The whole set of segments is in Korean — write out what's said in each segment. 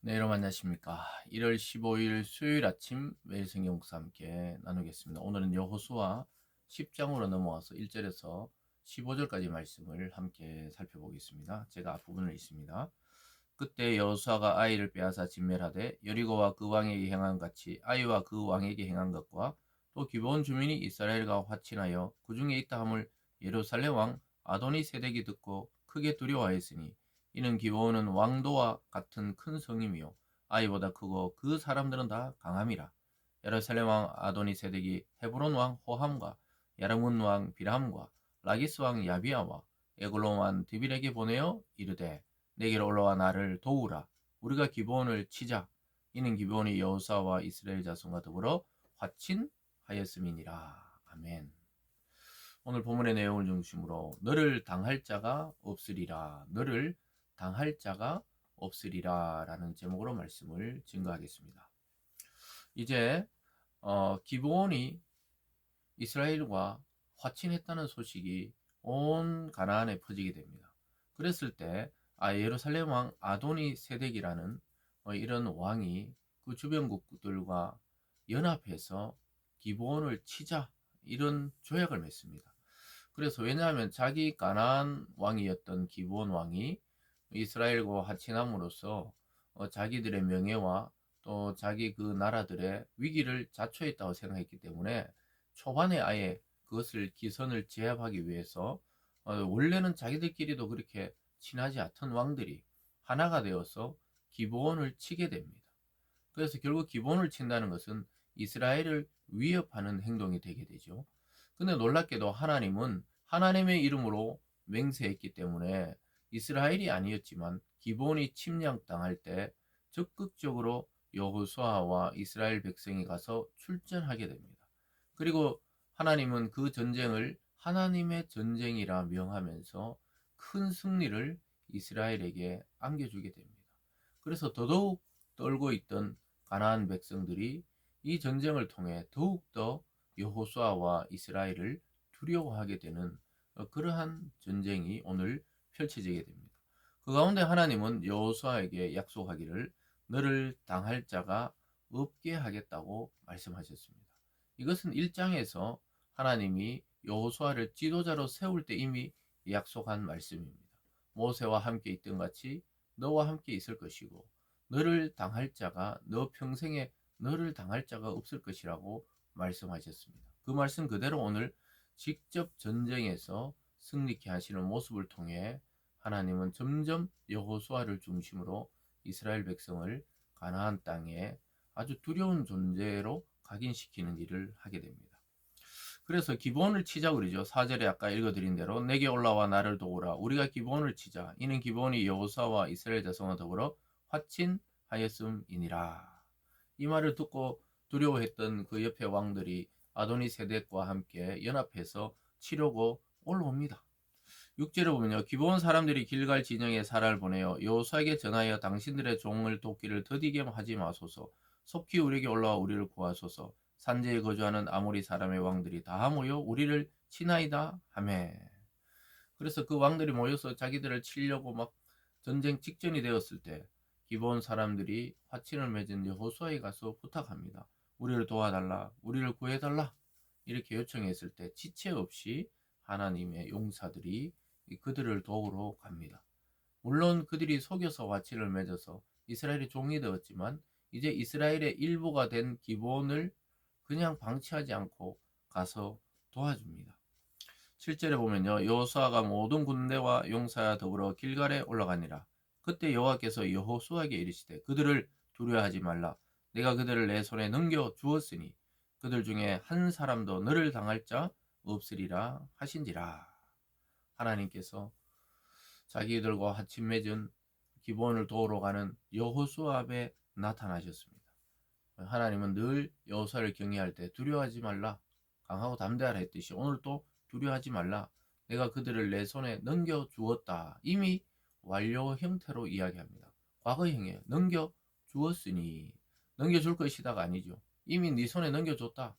네, 여러분 안녕하십니까. 1월 15일 수요일 아침 매일 성경 목사 함께 나누겠습니다. 오늘은 여호수아 10장으로 넘어와서 1절에서 15절까지 말씀을 함께 살펴보겠습니다. 제가 앞부분을 읽습니다. 그때 여호수아가 아이를 빼앗아 진멸하되 여리고와 그 왕에게 행한 같이 아이와 그 왕에게 행한 것과 또 기브온 주민이 이스라엘과 화친하여 그 중에 있다 함을 예루살렘 왕 아도니 세덱이 듣고 크게 두려워하였으니 이는 기브온은 왕도와 같은 큰 성임이요 아이보다 크고 그 사람들은 다 강함이라. 예루살렘 왕 아도니 세덱이 헤브론 왕 호함과 야르문 왕 비람과 라기스 왕 야비아와 에글론 왕 드빌에게 보내어 이르되 내게로 올라와 나를 도우라. 우리가 기브온을 치자. 이는 기브온이 여호수아와 이스라엘 자손과 더불어 화친하였음이니라. 아멘. 오늘 본문의 내용을 중심으로 너를 당할 자가 없으리라. 너를 당할 자가 없으리라 라는 제목으로 말씀을 증거하겠습니다. 이제 기브온이 이스라엘과 화친했다는 소식이 온 가나안에 퍼지게 됩니다. 그랬을 때 예루살렘 왕 아도니 세덱이라는 이런 왕이 그 주변국들과 연합해서 기브온을 치자 이런 조약을 맺습니다. 그래서 왜냐하면 자기 가나안 왕이었던 기브온 왕이 이스라엘과 화친함으로써 자기들의 명예와 또 자기 그 나라들의 위기를 자초했다고 생각했기 때문에 초반에 아예 그것을 기선을 제압하기 위해서 원래는 자기들끼리도 그렇게 친하지 않던 왕들이 하나가 되어서 기브온을 치게 됩니다. 그래서 결국 기브온을 친다는 것은 이스라엘을 위협하는 행동이 되게 되죠. 근데 놀랍게도 하나님은 하나님의 이름으로 맹세했기 때문에 이스라엘이 아니었지만 기브온이 침략당할 때 적극적으로 여호수아와 이스라엘 백성이 가서 출전하게 됩니다. 그리고 하나님은 그 전쟁을 하나님의 전쟁이라 명하면서 큰 승리를 이스라엘에게 안겨주게 됩니다. 그래서 더더욱 떨고 있던 가나안 백성들이 이 전쟁을 통해 더욱더 여호수아와 이스라엘을 두려워하게 되는 그러한 전쟁이 오늘 펼쳐지게 됩니다. 그 가운데 하나님은 여호수아에게 약속하기를 너를 당할 자가 없게 하겠다고 말씀하셨습니다. 이것은 1장에서 하나님이 여호수아를 지도자로 세울 때 이미 약속한 말씀입니다. 모세와 함께 있던 같이 너와 함께 있을 것이고 너를 당할 자가 너 평생에 너를 당할 자가 없을 것이라고 말씀하셨습니다. 그 말씀 그대로 오늘 직접 전쟁에서 승리케 하시는 모습을 통해 하나님은 점점 여호수아를 중심으로 이스라엘 백성을 가나안 땅에 아주 두려운 존재로 각인시키는 일을 하게 됩니다. 그래서 기브온을 치자 그러죠. 4절에 아까 읽어드린 대로 내게 올라와 나를 도우라. 우리가 기브온을 치자. 이는 기브온이 여호수아와 이스라엘 자손과 더불어 화친하였음이니라. 이 말을 듣고 두려워했던 그 옆에 왕들이 아도니 세덱과 함께 연합해서 치려고 올라옵니다. 6절에 보면요. 기브온 사람들이 길갈 진영에 사라를 보내어 여호수아에게 전하여 당신들의 종을 돕기를 더디게 하지 마소서. 속히 우리에게 올라와 우리를 구하소서. 산지에 거주하는 아모리 사람의 왕들이 다 모여 우리를 치나이다 하매. 그래서 그 왕들이 모여서 자기들을 치려고 막 전쟁 직전이 되었을 때 기브온 사람들이 화친을 맺은 여호수아에 가서 부탁합니다. 우리를 도와달라, 우리를 구해달라 이렇게 요청했을 때 지체 없이 하나님의 용사들이 그들을 도우러 갑니다. 물론 그들이 속여서 화친을 맺어서 이스라엘의 종이 되었지만 이제 이스라엘의 일부가 된 기브온을 그냥 방치하지 않고 가서 도와줍니다. 7절에 보면요. 여호수아가 모든 군대와 용사와 더불어 길갈에 올라가니라. 그때 여호와께서 여호수아에게 이르시되 그들을 두려워하지 말라. 내가 그들을 내 손에 넘겨 주었으니 그들 중에 한 사람도 너를 당할 자 없으리라 하신지라. 하나님께서 자기들과 하친 맺은 기본을 도우러 가는 여호수아 앞에 나타나셨습니다. 하나님은 늘 여호수아를 경외할 때 두려워하지 말라. 강하고 담대하라 했듯이 오늘 또 두려워하지 말라. 내가 그들을 내 손에 넘겨 주었다. 이미 완료 형태로 이야기합니다. 과거형이에요. 넘겨 주었으니 넘겨줄 것이다가 아니죠. 이미 네 손에 넘겨줬다.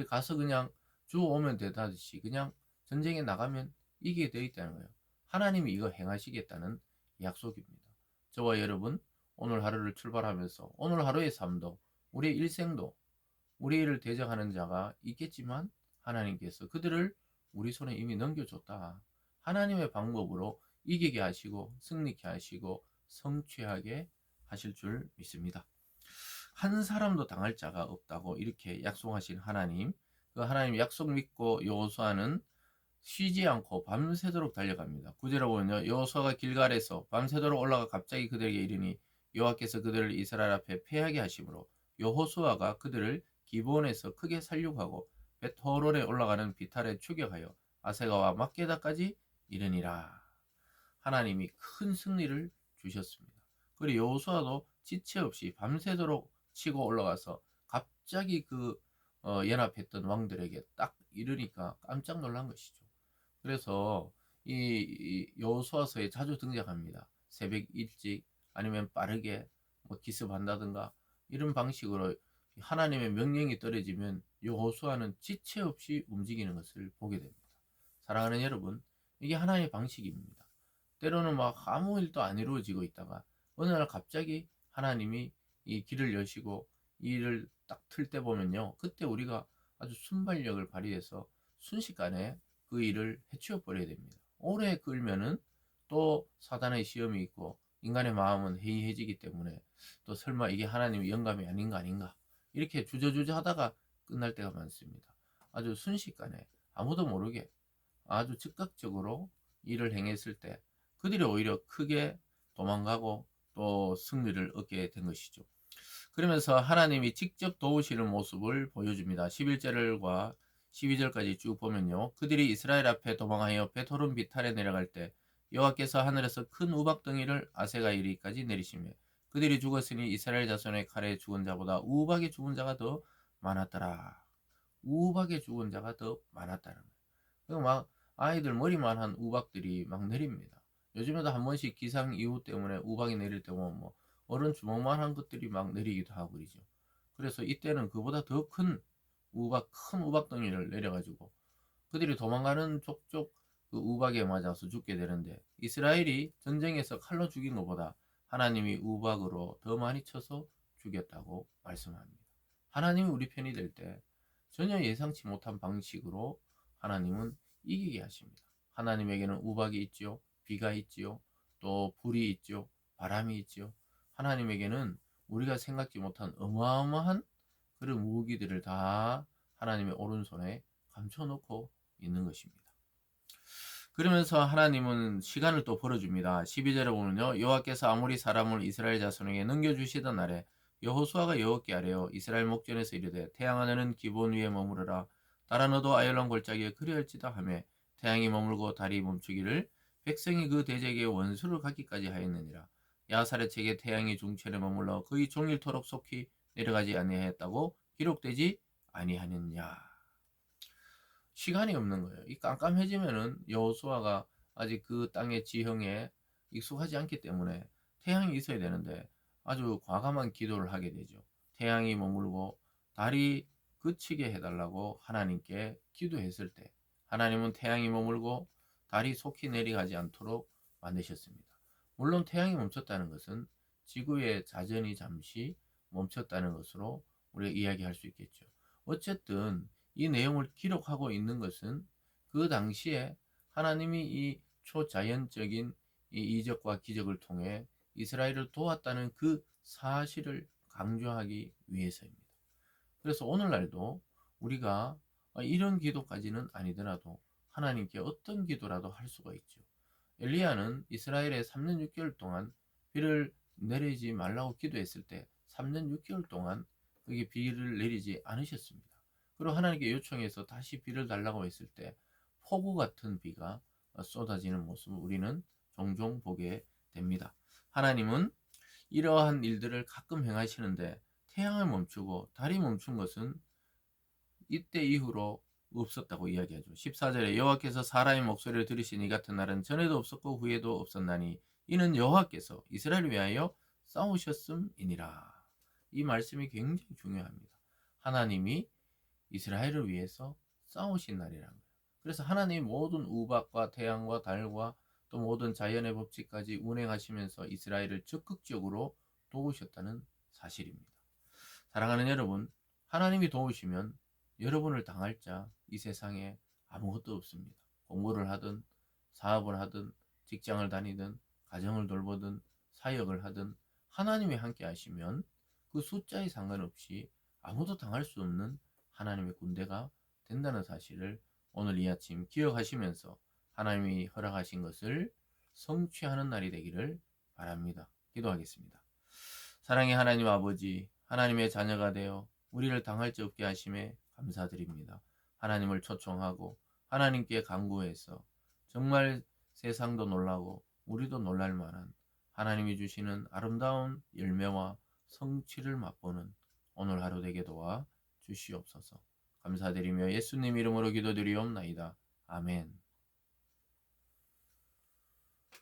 가서 그냥 주워오면 되다듯이 그냥 전쟁에 나가면 이기게 되어 있다는 거예요. 하나님이 이거 행하시겠다는 약속입니다. 저와 여러분 오늘 하루를 출발하면서 오늘 하루의 삶도 우리의 일생도 우리를 대적하는 자가 있겠지만 하나님께서 그들을 우리 손에 이미 넘겨줬다. 하나님의 방법으로 이기게 하시고 승리케 하시고 성취하게 하실 줄 믿습니다. 한 사람도 당할 자가 없다고 이렇게 약속하신 하나님, 그 하나님 약속 믿고 여호수아는 쉬지 않고 밤새도록 달려갑니다. 9절에 보면요. 여호수아가 길갈에서 밤새도록 올라가 갑자기 그들에게 이르니 여호와께서 그들을 이스라엘 앞에 패하게 하심으로 여호수아가 그들을 기브온에서 크게 살육하고 벳호론에 올라가는 비탈에 추격하여 아세가와 막게다까지 이르니라. 하나님이 큰 승리를 주셨습니다. 그리고 여호수아도 지체 없이 밤새도록 치고 올라가서 갑자기 연합했던 왕들에게 딱 이르니까 깜짝 놀란 것이죠. 그래서 이 여호수아서에 자주 등장합니다. 새벽 일찍 아니면 빠르게 뭐 기습한다든가 이런 방식으로 하나님의 명령이 떨어지면 여호수아는 지체 없이 움직이는 것을 보게 됩니다. 사랑하는 여러분, 이게 하나님의 방식입니다. 때로는 막 아무 일도 안 이루어지고 있다가 어느 날 갑자기 하나님이 이 길을 여시고 이 일을 딱 틀 때 보면요. 그때 우리가 아주 순발력을 발휘해서 순식간에 그 일을 해치워 버려야 됩니다. 오래 끌면은 또 사단의 시험이 있고 인간의 마음은 해이해지기 때문에 또 설마 이게 하나님의 영감이 아닌가 이렇게 주저주저 하다가 끝날 때가 많습니다. 아주 순식간에 아무도 모르게 아주 즉각적으로 일을 행했을 때 그들이 오히려 크게 도망가고 또 승리를 얻게 된 것이죠. 그러면서 하나님이 직접 도우시는 모습을 보여줍니다. 11절과 12절까지 쭉 보면요. 그들이 이스라엘 앞에 도망하여 벳호론 비탈에 내려갈 때 여호와께서 하늘에서 큰 우박덩이를 아세가 이리까지 내리시며 그들이 죽었으니 이스라엘 자손의 칼에 죽은 자보다 우박에 죽은 자가 더 많았더라. 우박에 죽은 자가 더 많았다는 거예요. 막 아이들 머리만 한 우박들이 막 내립니다. 요즘에도 한 번씩 기상 이후 때문에 우박이 내릴 때 보면 뭐 어른 주먹만 한 것들이 막 내리기도 하고 그러죠. 그래서 이때는 그보다 더 큰 큰 우박덩이를 내려가지고 그들이 도망가는 족족 그 우박에 맞아서 죽게 되는데 이스라엘이 전쟁에서 칼로 죽인 것보다 하나님이 우박으로 더 많이 쳐서 죽였다고 말씀합니다. 하나님이 우리 편이 될 때 전혀 예상치 못한 방식으로 하나님은 이기게 하십니다. 하나님에게는 우박이 있지요, 비가 있지요, 또 불이 있지요, 바람이 있지요. 하나님에게는 우리가 생각지 못한 어마어마한 그런 무기들을 다 하나님의 오른손에 감춰놓고 있는 것입니다. 그러면서 하나님은 시간을 또 벌어줍니다. 12절에 보면요. 여호와께서 아무리 사람을 이스라엘 자손에게 넘겨주시던 날에 여호수아가 여호와께 아뢰어 이스라엘 목전에서 이르되 태양아 너는 기본 위에 머무르라 달아 너도 아열란 골짜기에 그리할지다 하며 태양이 머물고 달이 멈추기를 백성이 그 대적의 원수를 갖기까지 하였느니라. 야살의 책에 태양이 중천에 머물러 거의 종일토록 속히 내려가지 아니하였다고 기록되지 아니하느냐. 시간이 없는 거예요. 이 깜깜해지면은 여호수아가 아직 그 땅의 지형에 익숙하지 않기 때문에 태양이 있어야 되는데 아주 과감한 기도를 하게 되죠. 태양이 머물고 달이 그치게 해달라고 하나님께 기도했을 때 하나님은 태양이 머물고 달이 속히 내려가지 않도록 만드셨습니다. 물론 태양이 멈췄다는 것은 지구의 자전이 잠시 멈췄다는 것으로 우리가 이야기할 수 있겠죠. 어쨌든 이 내용을 기록하고 있는 것은 그 당시에 하나님이 이 초자연적인 이 이적과 기적을 통해 이스라엘을 도왔다는 그 사실을 강조하기 위해서입니다. 그래서 오늘날도 우리가 이런 기도까지는 아니더라도 하나님께 어떤 기도라도 할 수가 있죠. 엘리야는 이스라엘에 3년 6개월 동안 비를 내리지 말라고 기도했을 때 3년 6개월 동안 그게 비를 내리지 않으셨습니다. 그리고 하나님께 요청해서 다시 비를 달라고 했을 때 폭우 같은 비가 쏟아지는 모습을 우리는 종종 보게 됩니다. 하나님은 이러한 일들을 가끔 행하시는데 태양을 멈추고 달이 멈춘 것은 이때 이후로 없었다고 이야기하죠. 14절에 여호와께서 사람의 목소리를 들으시니 이 같은 날은 전에도 없었고 후에도 없었나니 이는 여호와께서 이스라엘을 위하여 싸우셨음이니라. 이 말씀이 굉장히 중요합니다. 하나님이 이스라엘을 위해서 싸우신 날이라는 거예요. 그래서 하나님이 모든 우박과 태양과 달과 또 모든 자연의 법칙까지 운행하시면서 이스라엘을 적극적으로 도우셨다는 사실입니다. 사랑하는 여러분, 하나님이 도우시면 여러분을 당할 자 이 세상에 아무것도 없습니다. 공부를 하든 사업을 하든 직장을 다니든 가정을 돌보든 사역을 하든 하나님이 함께 하시면 그 숫자에 상관없이 아무도 당할 수 없는 하나님의 군대가 된다는 사실을 오늘 이 아침 기억하시면서 하나님이 허락하신 것을 성취하는 날이 되기를 바랍니다. 기도하겠습니다. 사랑의 하나님 아버지, 하나님의 자녀가 되어 우리를 당할 자 없게 하심에 감사드립니다. 하나님을 초청하고 하나님께 간구해서 정말 세상도 놀라고 우리도 놀랄 만한 하나님이 주시는 아름다운 열매와 성취를 맛보는 오늘 하루 되게 도와 주시옵소서. 감사드리며 예수님 이름으로 기도드리옵나이다. 아멘.